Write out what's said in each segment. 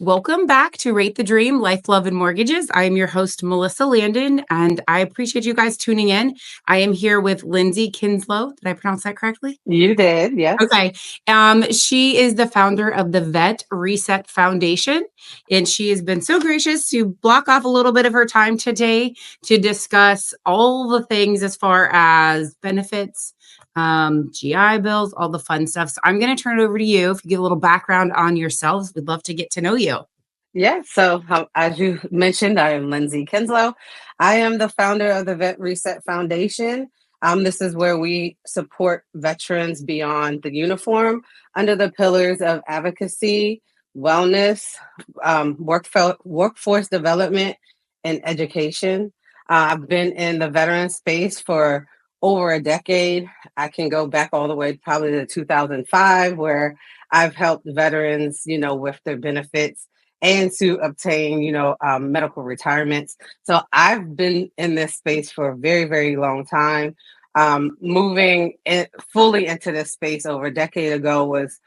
Welcome back to Rate the Dream, Life, Love, and Mortgages. I am your host, Melissa Landon, and I appreciate you guys tuning in. I am here with Lindsay Kinslow. Did I pronounce that correctly? You did, yes. Okay. She is the founder of the VetReset Foundation, and she has been so gracious to block off a little bit of her time today to discuss all the things as far as benefits, GI bills, all the fun stuff. So I'm going to turn it over to you. If you give a little background on yourselves, we'd love to get to know you. Yeah, so as you mentioned, I am Lindsay Kinslow. I am the founder of the VetReset Foundation. This is where we support veterans beyond the uniform under the pillars of advocacy, wellness, workforce development, and education. I've been in the veteran space for over a decade. I can go back all the way probably to 2005, where I've helped veterans, with their benefits and to obtain, medical retirements. So I've been in this space for a very, very long time. Moving fully into this space over a decade ago was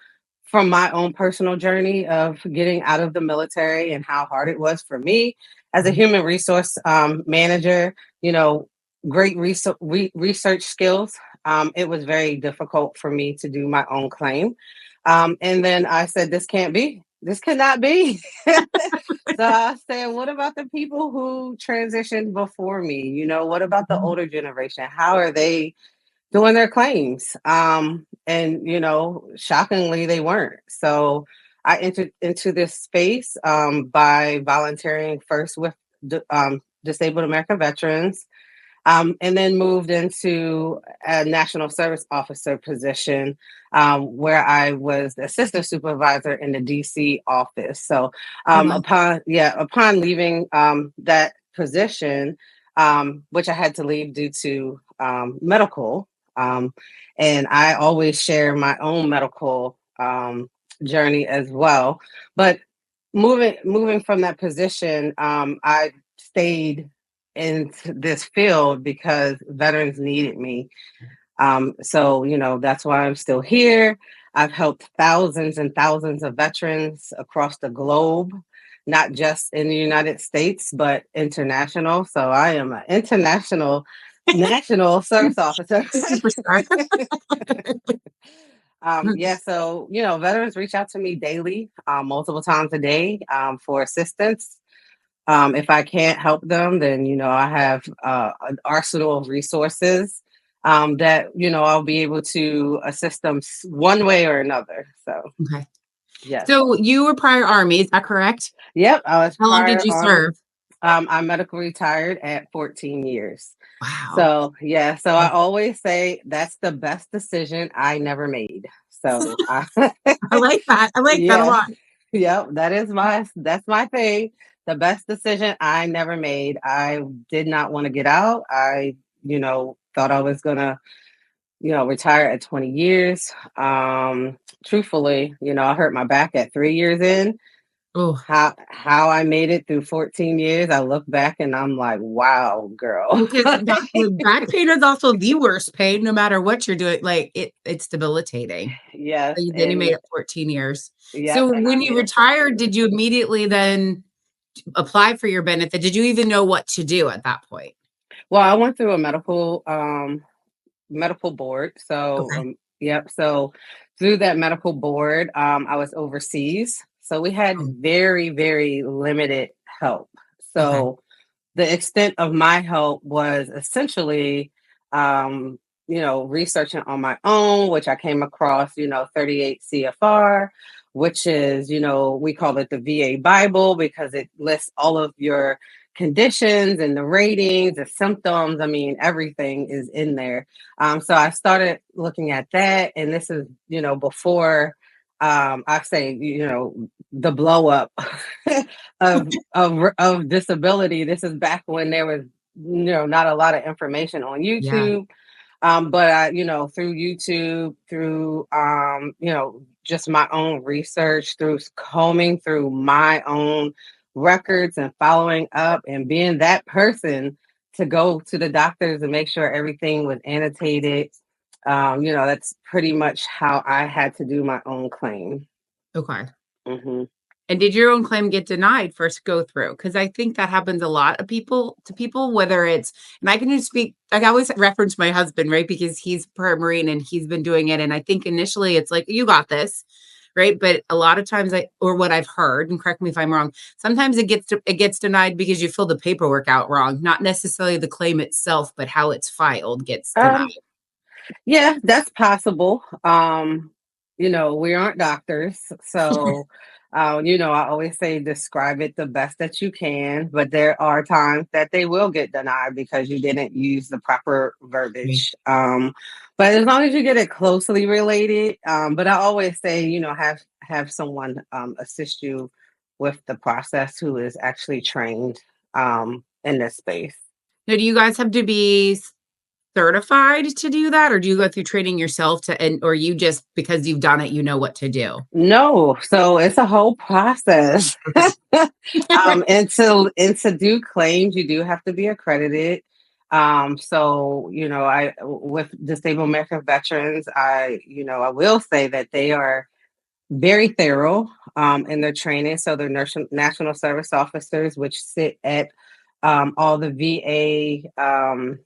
from my own personal journey of getting out of the military and how hard it was for me as a human resource manager. Great research skills. It was very difficult for me to do my own claim. And then I said, this can't be. This cannot be. So I said, what about the people who transitioned before me? What about the older generation? How are they doing their claims? And shockingly, they weren't. So I entered into this space by volunteering first with Disabled American Veterans, and then moved into a national service officer position, where I was the assistant supervisor in the DC office. So upon leaving that position, which I had to leave due to medical, and I always share my own medical journey as well. But moving from that position, I stayed in this field because veterans needed me. So that's why I'm still here. I've helped thousands and thousands of veterans across the globe, not just in the United States, but international. So I am an international national service officer. Superstar. So veterans reach out to me daily, multiple times a day, for assistance. If I can't help them, then I have an arsenal of resources that I'll be able to assist them one way or another. So Okay. yes. So you were prior Army, is that correct? Yep. I was How long did you serve? I'm medical retired at 14 years. Wow. So yeah. So I always say that's the best decision I never made. So I like that. I like that a lot. Yep, that's my thing. The best decision I never made. I did not want to get out. I, thought I was gonna, retire at 20 years. Truthfully, I hurt my back at 3 years in. Oh, How I made it through 14 years, I look back and I'm like, wow, girl. because back pain is also the worst pain, no matter what you're doing. Like it's debilitating. Yes. Then you made it 14 years. Yeah, So and I when you made it. retired, did you immediately then apply for your benefit? Did you even know what to do at that point? Well, I went through a medical board. So, Okay. yep. So through that medical board, I was overseas. So we had Oh, very, very limited help. okay. So the extent of my help was essentially, researching on my own, which I came across, 38 CFR, which is, we call it the VA Bible because it lists all of your conditions and the ratings, the symptoms. I mean, everything is in there. So I started looking at that. And this is, before I say, the blow up of disability. This is back when there was, not a lot of information on Yeah. YouTube. But I, through YouTube, through just my own research, through combing through my own records and following up and being that person to go to the doctors and make sure everything was annotated. That's pretty much how I had to do my own claim. Okay. Hmm. And did your own claim get denied first go through? Because I think that happens a lot of people, whether it's, and I can just speak, I always reference my husband, right? Because he's Marine and he's been doing it. And I think initially it's like, you got this, right? But a lot of times or what I've heard, and correct me if I'm wrong, sometimes it gets denied because you fill the paperwork out wrong, not necessarily the claim itself, but how it's filed gets denied. Um, Yeah, that's possible. We aren't doctors, so I always say describe it the best that you can, but there are times that they will get denied because you didn't use the proper Right. verbiage. But as long as you get it closely related, but I always say, have someone assist you with the process who is actually trained in this space. Now, do you guys have to be certified to do that, or do you go through training yourself or you just because you've done it, you know what to do? No, so it's a whole process. Okay. And to do claims, you do have to be accredited. So I with disabled American veterans, I will say that they are very thorough in their training. So they're national service officers, which sit at all the VA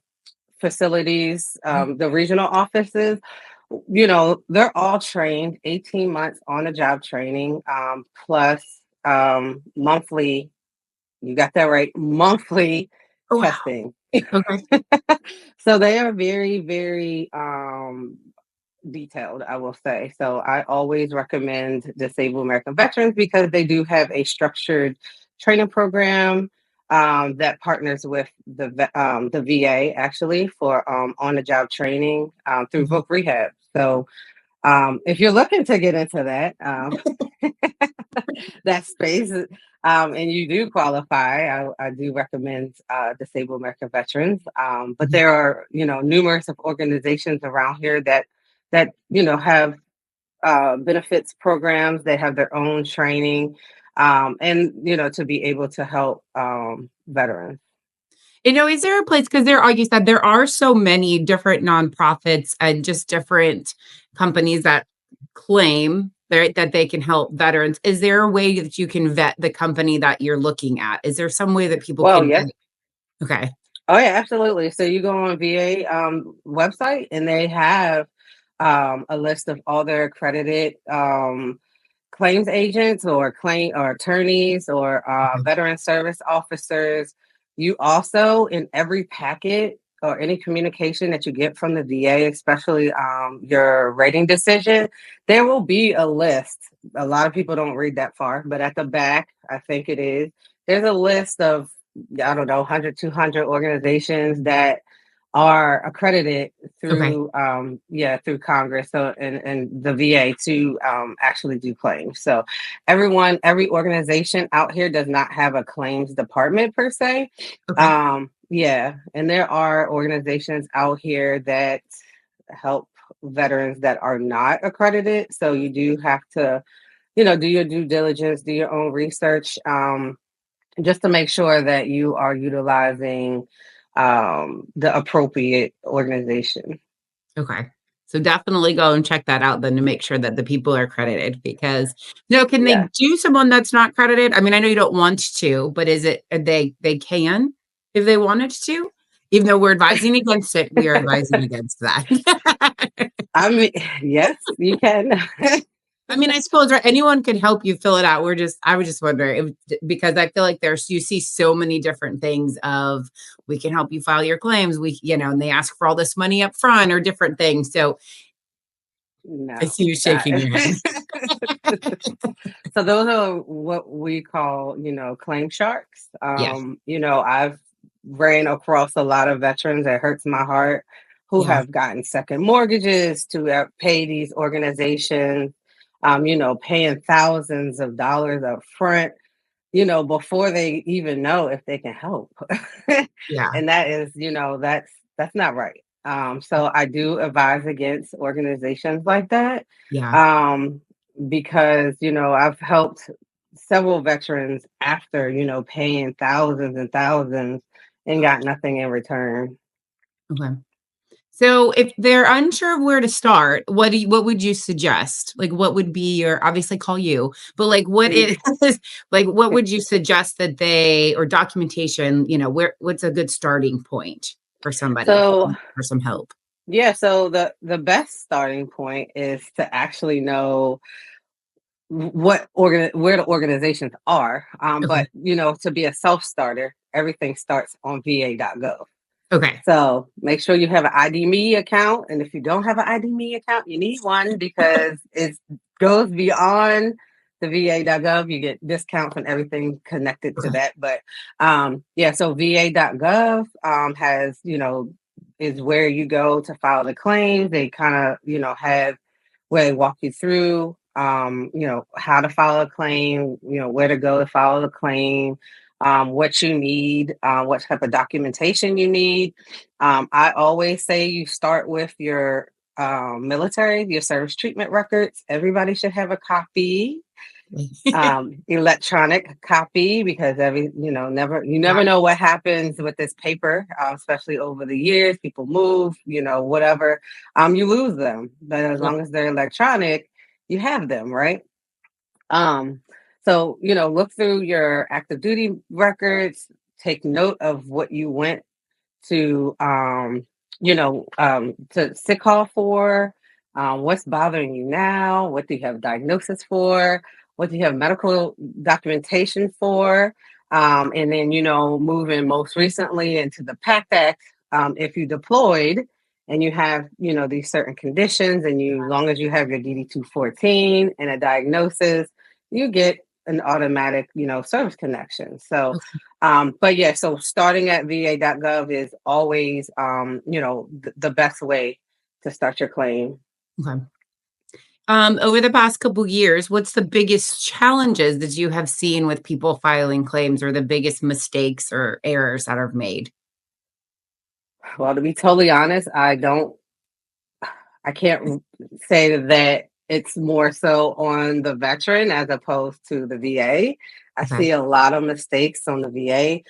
facilities, the regional offices, they're all trained 18 months on the job training, plus monthly, you got that right, monthly Oh, wow. testing. Okay. So they are very, very detailed, I will say. So I always recommend disabled American veterans because they do have a structured training program that partners with the VA actually for on the job training through Mhm. Voc Rehab. So if you're looking to get into that that space, and you do qualify, I do recommend disabled American veterans. But Mhm. there are numerous of organizations around here that have benefits programs. They have their own training, and to be able to help veterans. Is there a place, because there are, you said there are so many different nonprofits and just different companies that claim that they can help veterans. Is there a way that you can vet the company that you're looking at? Is there some way that people Well, can yes. vet? Okay. Oh yeah, absolutely. So you go on VA website and they have a list of all their accredited claims agents or claim or attorneys or Okay. veteran service officers. You also, in every packet or any communication that you get from the VA, especially your rating decision, there will be a list. A lot of people don't read that far, but at the back, I think it is, there's a list of, I don't know, 100, 200 organizations that are accredited Okay. through through Congress, so and the VA to actually do claims. So every organization out here does not have a claims department per se. Okay. And there are organizations out here that help veterans that are not accredited. So you do have to, do your due diligence, do your own research, just to make sure that you are utilizing the appropriate organization. Okay. So definitely go and check that out then to make sure that the people are credited because can they Yeah. do someone that's not credited? I mean, I know you don't want to, but is it they can if they wanted to? Even though we're advising against it, we are advising against that. I mean, yes, you can. I mean, I suppose right, anyone can help you fill it out. I was just wondering because I feel like you see so many different things of we can help you file your claims. And they ask for all this money up front or different things. So I No. see you shaking your head. So those are what we call, claim sharks. Yeah. I've ran across a lot of veterans. That hurts my heart, who Yeah. have gotten second mortgages to pay these organizations, paying thousands of dollars up front, before they even know if they can help. Yeah. And that is, that's not right. So I do advise against organizations like that. Yeah. Um, because, I've helped several veterans after, paying thousands and thousands and got nothing in return. Okay. So if they're unsure of where to start, what would you suggest? Like what would be your obviously call you, but like what is like what would you suggest that they or documentation, what's a good starting point for somebody So for some help? yeah, so the best starting point is to actually know where the organizations are. Okay. But to be a self starter, everything starts on va.gov. Okay. So make sure you have an ID Me account. And if you don't have an ID Me account, you need one because it goes beyond the va.gov. You get discounts and everything connected to Okay. that. But yeah, so va.gov has, is where you go to file the claims. They kind of, have where they walk you through, how to file a claim, where to go to file the claim, what you need, what type of documentation you need. I always say you start with your military, your service treatment records. Everybody should have a copy, electronic copy, because never Yeah. know what happens with this paper, especially over the years. People move, whatever. You lose them, but as Yep. long as they're electronic, you have them, right? Um, so look through your active duty records, take note of what you went to to sick call for, what's bothering you now, what do you have diagnosis for, what do you have medical documentation for, and then moving most recently into the PACT Act. If you deployed and you have these certain conditions, and as long as you have your DD 214 and a diagnosis, you get an automatic service connection. So but yeah, so starting at va.gov is always, the best way to start your claim. Okay. Over the past couple years, what's the biggest challenges that you have seen with people filing claims or the biggest mistakes or errors that are made? Well, to be totally honest, I can't say that it's more so on the veteran as opposed to the VA. I Okay. see a lot of mistakes on the VA.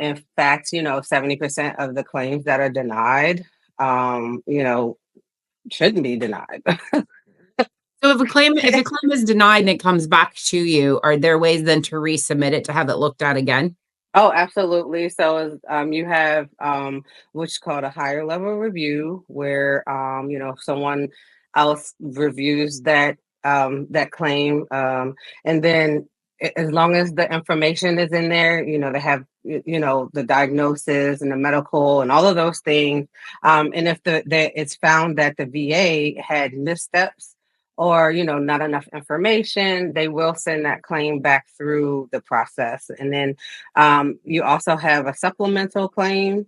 In fact, 70% of the claims that are denied, shouldn't be denied. So if a claim is denied and it comes back to you, are there ways then to resubmit it to have it looked at again? Oh, absolutely. So, you have what's called a higher level review, where someone else reviews that claim, and then as long as the information is in there, they have the diagnosis and the medical and all of those things, and if it's found that the VA had missteps or not enough information, they will send that claim back through the process. And then you also have a supplemental claim.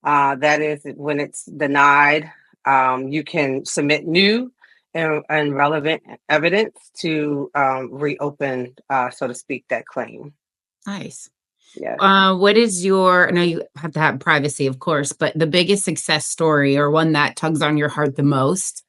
That is when it's denied, you can submit new and relevant evidence to reopen, so to speak, that claim. Nice. Yes. What is I know you have to have privacy, of course, but the biggest success story or one that tugs on your heart the most?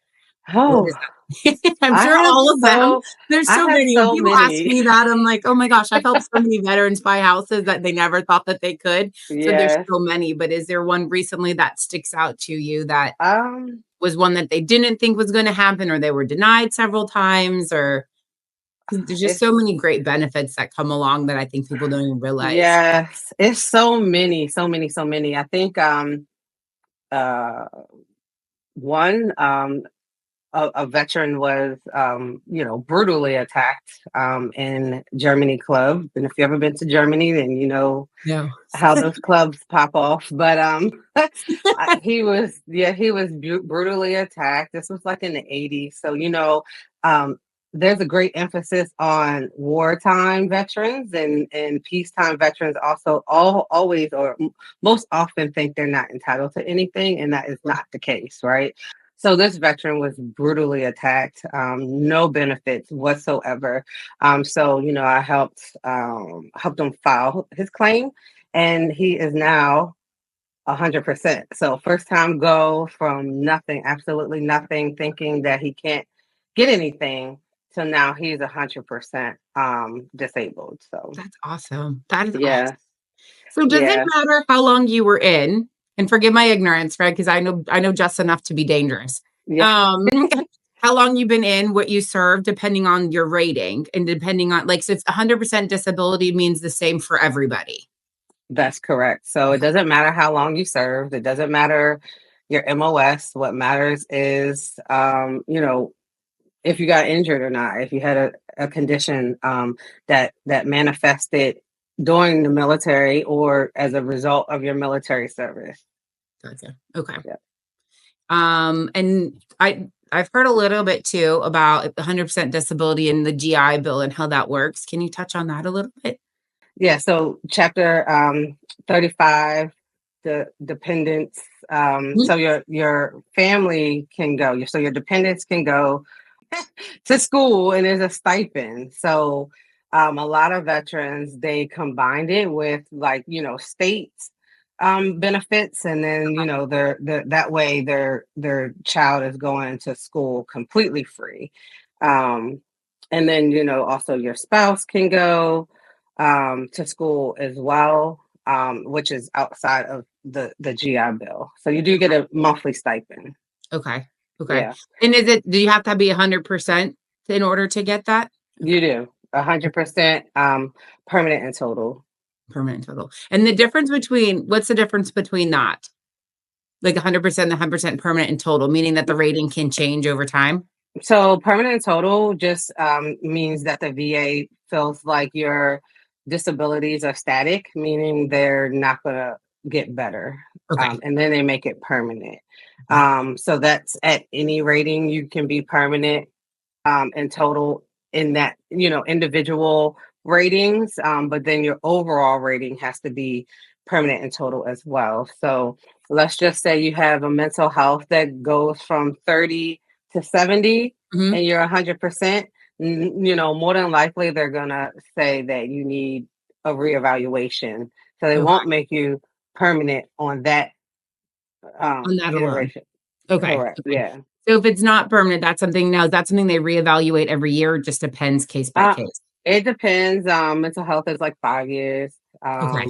What Oh, is that? I'm I sure have all of them. so There's I so have many. When so people ask many. me that, I'm like, "Oh my gosh, I've helped so many veterans buy houses that they never thought that they could." So there's Yes. so many, but is there one recently that sticks out to you that Um. was one that they didn't think was gonna happen or they were denied several times or 'cause there's just so It's many great benefits that come along that I think people don't even realize. yes. It's so many, so many, so many. I think uh one a veteran was, brutally attacked in Germany club. And if you've ever been to Germany, then you know No. how those clubs pop off. But he was brutally attacked. This was like in the 80s. So um, there's a great emphasis on wartime veterans, and peacetime veterans also always or most often think they're not entitled to anything, and that is not the case, right? So this veteran was brutally attacked, no benefits whatsoever. So I helped him file his claim, and he is now 100%. So first time go from nothing, absolutely nothing, thinking that he can't get anything, to now he's 100% disabled. So That's awesome. That is awesome. yeah, So does it yeah. matter how long you were in? And forgive my ignorance, right? Because I know just enough to be dangerous. Yeah. Um, how long you been in, what you serve, depending on your rating, and depending on like, so it's 100% disability means the same for everybody. That's correct. So it doesn't matter how long you served. It doesn't matter your MOS. What matters is, if you got injured or not, if you had a condition that manifested during the military or as a result of your military service. Gotcha. Okay. Yeah. And I've heard a little bit too about 100% disability in the GI Bill and how that works. Can you touch on that a little bit? Yeah. So chapter 35, the dependents. Mhm. So your family can go. So your dependents can go to school and there's a stipend. So a lot of veterans they combined it with like state benefits, and then their that way their child is going to school completely free. Um, and then also your spouse can go to school as well, which is outside of the GI Bill. So you do get a monthly stipend. Okay. Okay. Yeah. And do you have to be 100% in order to get that? You do 100% permanent and total. Permanent total. And what's the difference between that? Like 100%, the 100% permanent and total, meaning that the rating can change over time? So permanent and total just means that the VA feels like your disabilities are static, meaning they're not going to get better. Okay. And then they make it permanent. Okay. So that's at any rating, you can be permanent and total in that, individual ratings. But then your overall rating has to be permanent and total as well. So let's just say you have a mental health that goes from 30 to 70 Mhm. and you're 100%, more than likely they're going to say that you need a reevaluation. So they Okay. won't make you permanent on that On that alone. iteration. Okay. Correct. Okay. Yeah. So if it's not permanent, that's something now, that's something they reevaluate every year. It just depends case by Uh, case. it depends. Mental health is like 5 years. Okay.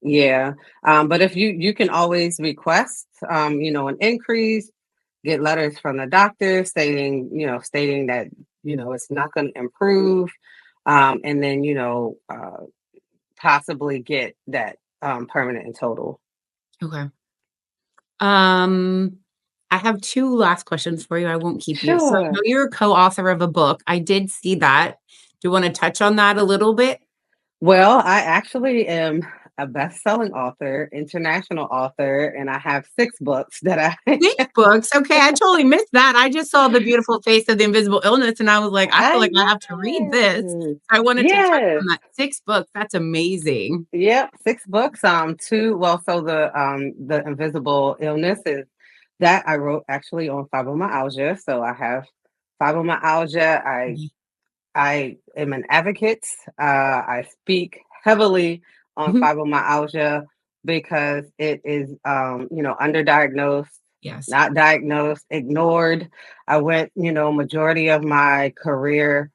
Yeah. But if you can always request, an increase, get letters from the doctor stating that, it's not going to improve. And then, possibly get that permanent and total. Okay. Um, I have two last questions for you. I won't keep you. So I know Sure. you're a co-author of a book. I did see that. Do you want to touch on that a little bit? Well, I actually am a best-selling author, international author, and I have 6 books that I 6 books. Okay, I totally missed that. I just saw The Beautiful Face of the Invisible Illness, and I was like, I feel I like I have to read this. yes. I wanted to touch Yes. on that. 6 books. That's amazing. Yep, 6 books. Two. Well, so the invisible illness is that I wrote actually on fibromyalgia. So I have fibromyalgia. Mhm. I am an advocate. I speak heavily on Mhm. fibromyalgia because it is, underdiagnosed, Yes. not diagnosed, ignored. I went, majority of my career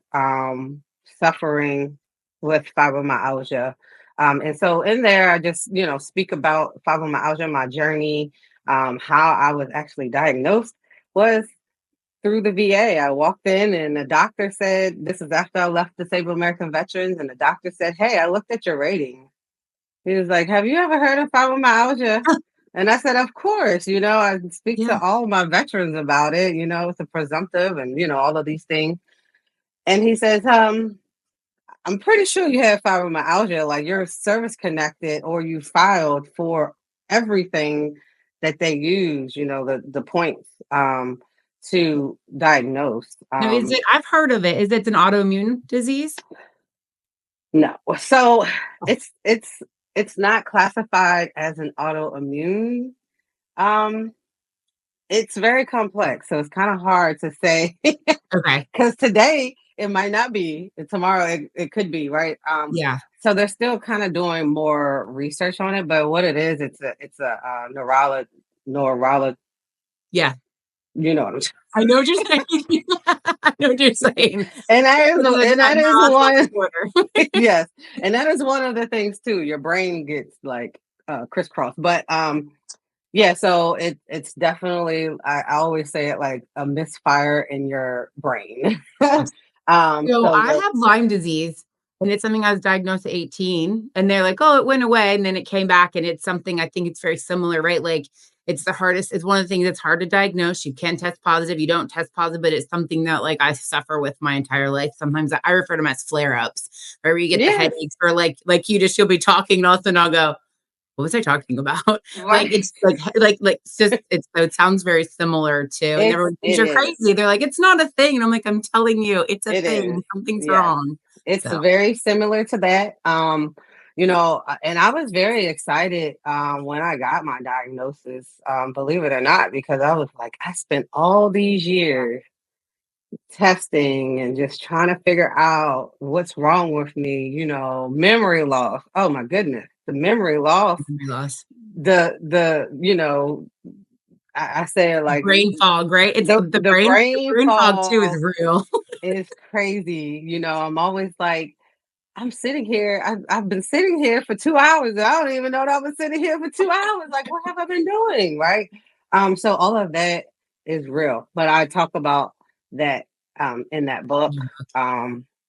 suffering with fibromyalgia. And so in there, I just, speak about fibromyalgia, my journey, how I was actually diagnosed was through the VA. I walked in and the doctor said, this is after I left Disabled American Veterans, and the doctor said, hey, I looked at your rating. He was like, have you ever heard of fibromyalgia? And I said, of course, I speak Yeah. to all of my veterans about it, it's a presumptive and, all of these things. And he says, I'm pretty sure you have fibromyalgia, like you're service connected or you filed for everything that they use, the points to diagnose. Now, I've heard of it. Is it an autoimmune disease? No. So Oh, it's not classified as an autoimmune. Um, it's very complex. So it's kind of hard to say okay. because today it might not be, and tomorrow it could be, right? Yeah. So they're still kind of doing more research on it, but what it is, it's a neurolog, Yeah. you know what I'm saying. I know what you're saying. I know what you're saying. And that is Because of and that that is neurological one disorder. yes, and that is one of the things too. Your brain gets like crisscrossed, but Yeah, so it's definitely I always say it like a misfire in your brain. So So I the have Lyme disease, and it's something I was diagnosed at 18, and they're like, "Oh, it went away," and then it came back, and it's something I think it's very similar, right? Like, it's one of the things that's hard to diagnose. You can test positive, you don't test positive, but it's something that, like, I suffer with my entire life. Sometimes I refer to them as flare-ups, where you get the yes, headaches or like you just you'll be talking and all of a sudden I'll go, "What was I talking about?" Like, right. it's it's just it's so it sounds very similar to and everyone thinks It you're is. crazy. They're like, "It's not a thing." And I'm like, "I'm telling you, it's a It thing. is. Something's Yes. wrong." It's So, very similar to that. And I was very excited when I got my diagnosis, believe it or not, because I was like, I spent all these years testing and just trying to figure out what's wrong with me, memory loss. Oh my goodness, the memory loss, memory loss. I say it like Brain fog, right? It's the the the the brain brain fog too is fog real. is crazy. I'm always like, I'm sitting here. I've been sitting here for 2 hours. And I don't even know that I was sitting here for 2 hours. Like, what have I been doing? Right. So all of that is real. But I talk about that in that book.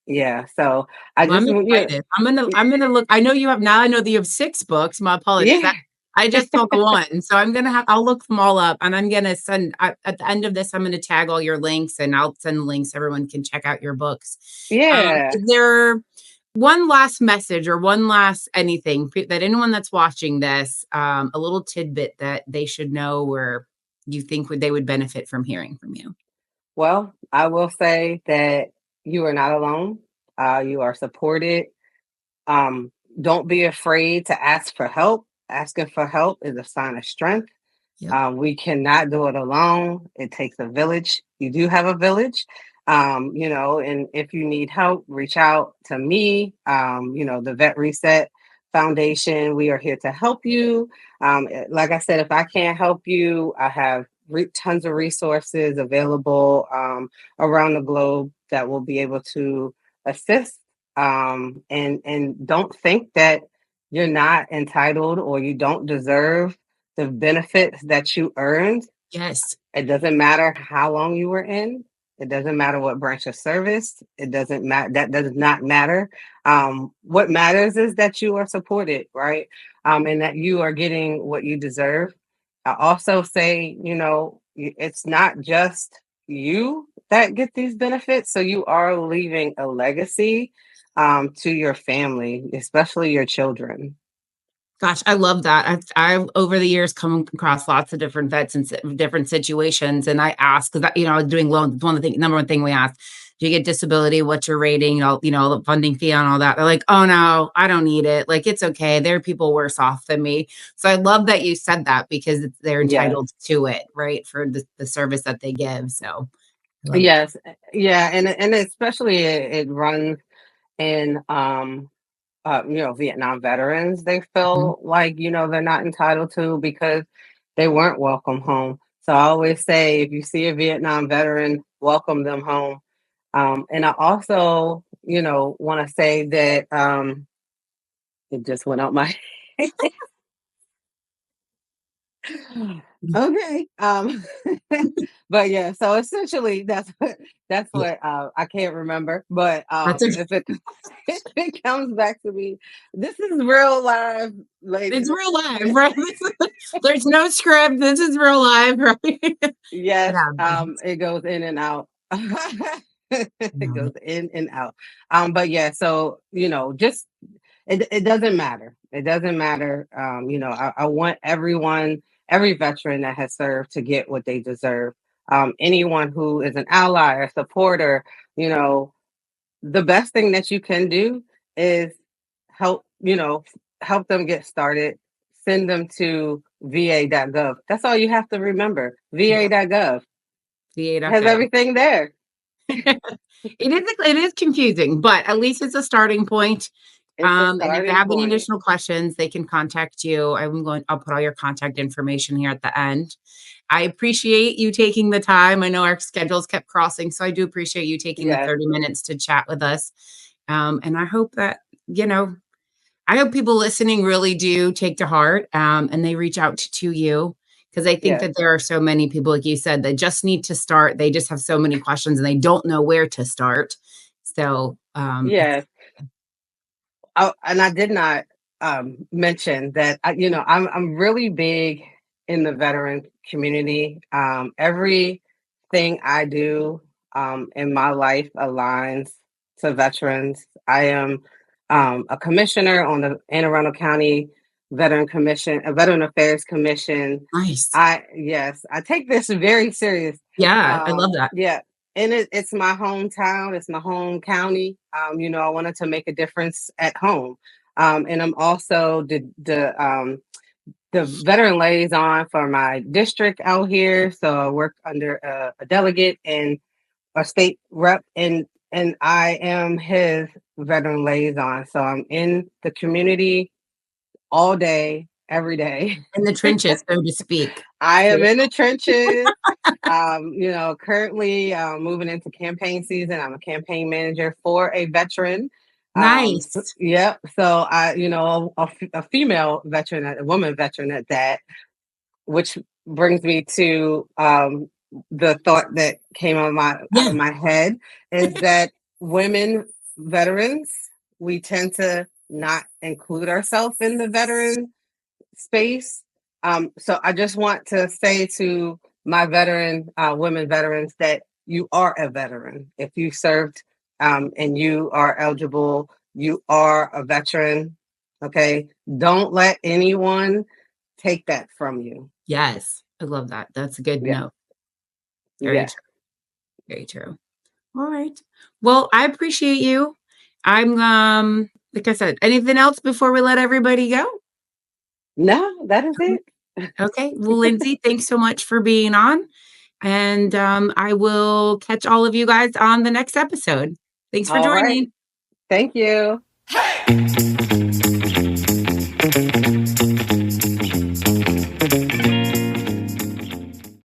Yeah. So I Well, just I'm yeah, excited. I'm gonna look. I know you have now I know that you have 6 books. My apologies. yeah, I just told the one. So I'll look them all up and I'm gonna send at the end of this, I'm gonna tag all your links and I'll send links. Everyone can check out your books. yeah. Is there one last message or one last anything that anyone that's watching this, a little tidbit that they should know or you think they would benefit from hearing from you? Well, I will say that you are not alone. You are supported. Um, don't be afraid to ask for help. Asking for help is a sign of strength. Yep. We cannot do it alone. It takes a village. You do have a village, and if you need help, reach out to me. The Vet Reset Foundation, we are here to help you. Like I said, if I can't help you, I have tons of resources available around the globe that will be able to assist. And don't think that you're not entitled or you don't deserve the benefits that you earned. Yes. It doesn't matter how long you were in. It doesn't matter what branch of service. It doesn't matter. That does not matter. What matters is that you are supported, right? And that you are getting what you deserve. I also say, it's not just you that get these benefits. So you are leaving a legacy to your family, especially your children. Gosh, I love that. I've over the years come across lots of different vets in different situations, and I ask because I was doing loans. One of the number one thing we ask: Do you get disability? What's your rating? The funding fee and all that. They're like, "Oh no, I don't need it. Like it's okay. There are people worse off than me." So I love that you said that because they're Yes. entitled to it, right, for the service that they give. So I love that. Yes. Yeah. And especially it runs in Vietnam veterans, they Mhm. feel like, they're not entitled to because they weren't welcome home. So I always say if you see a Vietnam veteran, welcome them home. And I also, want to say that it just went out my okay. But yeah, so essentially Yeah, that's what I can't remember. But that's okay. if it if it comes back to me, this is real life, ladies It's and real life, gentlemen. right? There's no script. This is real life, right? It Yes, happens. it goes in and out. It No, goes in and out. But yeah, so just it doesn't matter. It doesn't matter. I want everyone, every veteran that has served to get what they deserve. Anyone who is an ally or supporter, you know, the best thing that you can do is help, help them get started. Send them to va.gov. That's all you have to remember. yeah, va.gov has VA.gov. everything there. It is confusing, but at least it's a starting point. It's a And if they starting have any point. additional questions, they can contact you. I'll put all your contact information here at the end. I appreciate you taking the time. I know our schedules kept crossing, so I do appreciate you taking the Yes. 30 minutes to chat with us. And I hope that, you know, I hope people listening really do take to heart and they reach out to you. Because I think Yes. that there are so many people, like you said, that just need to start. They just have so many questions and they don't know where to start. So, it's Yes. Oh, and I did not mention that I'm really big in the veteran community. Everything I do in my life aligns to veterans. I am a commissioner on the Anne Arundel County Veteran Commission, a Veteran Affairs Commission. nice. I take this very serious. Yeah, I love that. Yeah, and it's my hometown, it's my home county. I wanted to make a difference at home. And I'm also the veteran liaison for my district out here. So I work under a delegate and a state rep, and I am his veteran liaison. So I'm in the community all day, every day. In the trenches, so to speak. I am in the trenches. Currently moving into campaign season. I'm a campaign manager for a veteran. Nice. Yep. So a female veteran, a woman veteran at that, which brings me to the thought that came out Yeah. of my head is that women veterans, we tend to not include ourselves in the veteran space. So I just want to say to my women veterans, that you are a veteran. If you served and you are eligible, you are a veteran. Okay. Don't let anyone take that from you. Yes. I love that. That's a good Yeah. note. Very Yeah. true. Very true. All right. Well, I appreciate you. I'm like I said, anything else before we let everybody go? No, that is it. Okay. Well, Lindsay, thanks so much for being on. And I will catch all of you guys on the next episode. Thanks for All right. joining. Thank you.